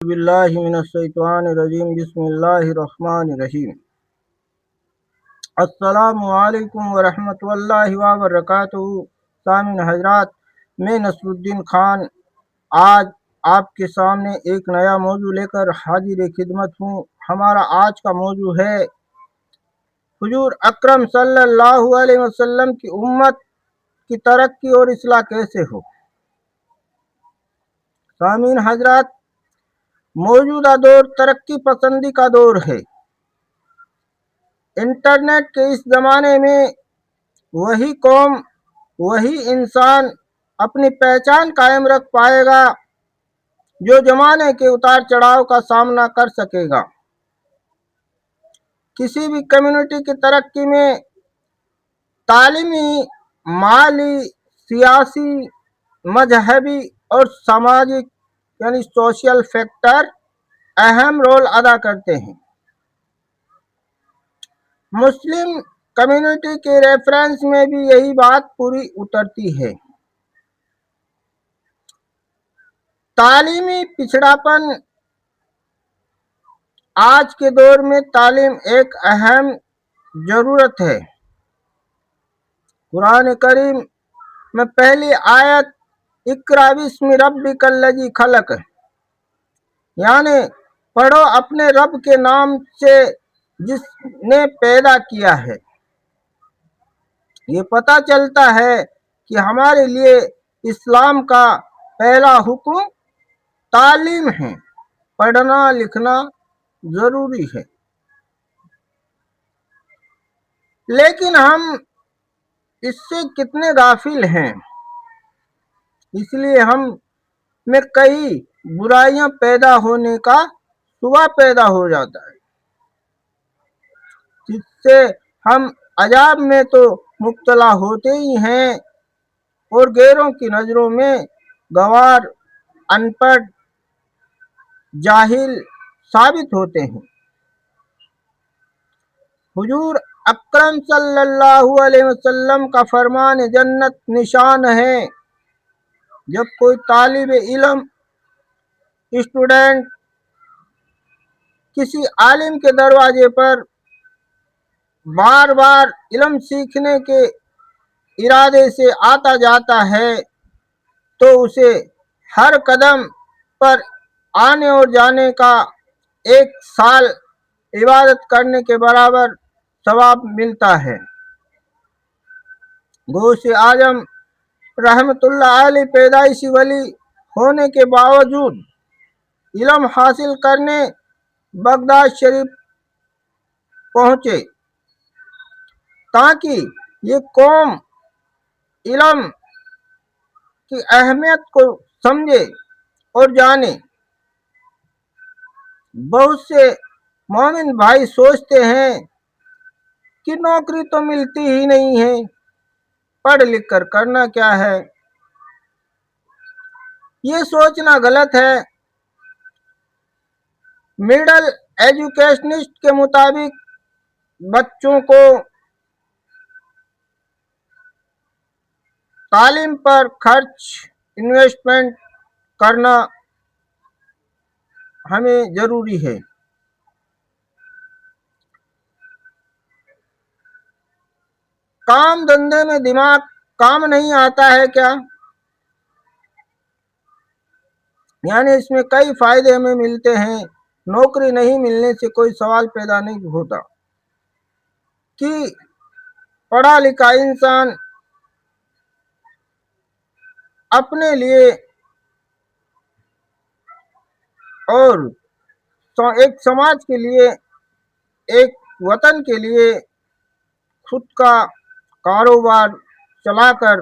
باللہ من الشیطان الرجیم بسم اللہ الرحمن الرحیم السلام علیکم ورحمۃ اللہ وبرکاتہ۔ سامعین حضرات، میں نصر الدین خان آج آپ کے سامنے ایک نیا موضوع لے کر حاضر خدمت ہوں۔ ہمارا آج کا موضوع ہے حضور اکرم صلی اللہ علیہ وسلم کی امت کی ترقی اور اصلاح کیسے ہو۔ سامعین حضرات، موجودہ دور ترقی پسندی کا دور ہے۔ انٹرنیٹ کے اس زمانے میں وہی قوم، وہی انسان اپنی پہچان قائم رکھ پائے گا جو زمانے کے اتار چڑھاؤ کا سامنا کر سکے گا۔ کسی بھی کمیونٹی کی ترقی میں تعلیمی، مالی، سیاسی، مذہبی اور سماجی سوشل فیکٹر اہم رول ادا کرتے ہیں۔ مسلم کمیونٹی کے ریفرنس میں بھی یہی بات پوری اترتی ہے۔ تعلیمی پچھڑاپن، آج کے دور میں تعلیم ایک اہم ضرورت ہے۔ قرآن کریم میں پہلی آیت اقرأ بسم ربک الذی خلق، یعنی پڑھو اپنے رب کے نام سے جس نے پیدا کیا ہے۔ یہ پتہ چلتا ہے کہ ہمارے لیے اسلام کا پہلا حکم تعلیم ہے۔ پڑھنا لکھنا ضروری ہے، لیکن ہم اس سے کتنے غافل ہیں۔ اس لیے ہم میں کئی برائیاں پیدا ہونے کا شبہ پیدا ہو جاتا ہے، جس سے ہم عذاب میں تو مبتلا ہوتے ہی ہیں اور غیروں کی نظروں میں گنوار، ان پڑھ، جاہل ثابت ہوتے ہیں۔ حضور اکرم صلی اللہ علیہ وسلم کا فرمان جنت نشان ہے۔ جب کوئی طالب علم، اسٹوڈنٹ کسی عالم کے دروازے پر بار بار علم سیکھنے کے ارادے سے آتا جاتا ہے تو اسے ہر قدم پر آنے اور جانے کا 1 سال عبادت کرنے کے برابر ثواب ملتا ہے۔ غوث اعظم رحمت اللہ علیہ پیدائشی ولی ہونے کے باوجود علم حاصل کرنے بغداد شریف پہنچے تاکہ یہ قوم علم کی اہمیت کو سمجھے اور جانے۔ بہت سے مومن بھائی سوچتے ہیں کہ نوکری تو ملتی ہی نہیں ہے، پڑھ لکھ کر کرنا کیا ہے۔ یہ سوچنا غلط ہے۔ مڈل ایجوکیشنسٹ کے مطابق بچوں کو تعلیم پر خرچ، انویسٹمنٹ کرنا ہمیں ضروری ہے۔ کام دھندے میں دماغ کام نہیں آتا ہے کیا؟ یعنی اس میں کئی فائدے ہمیں ملتے ہیں۔ نوکری نہیں ملنے سے کوئی سوال پیدا نہیں ہوتا کہ پڑھا لکھا انسان اپنے لیے اور ایک سماج کے لیے، ایک وطن کے لیے خود کا کاروبار چلا کر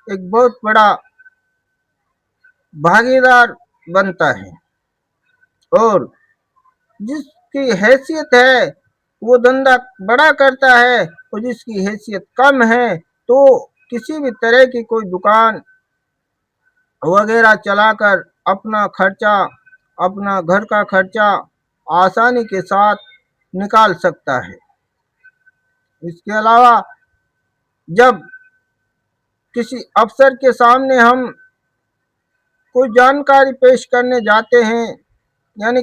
ایک بہت بڑا بھاگیدار بنتا ہے، اور جس کی حیثیت ہے وہ دھندا بڑا کرتا ہے، اور جس کی حیثیت کم ہے تو کسی بھی طرح کی کوئی دکان وغیرہ چلا کر اپنا خرچہ، اپنا گھر کا خرچہ آسانی کے ساتھ نکال سکتا ہے۔ اس کے علاوہ جب کسی افسر کے سامنے ہم کوئی جانکاری پیش کرنے جاتے ہیں یعنی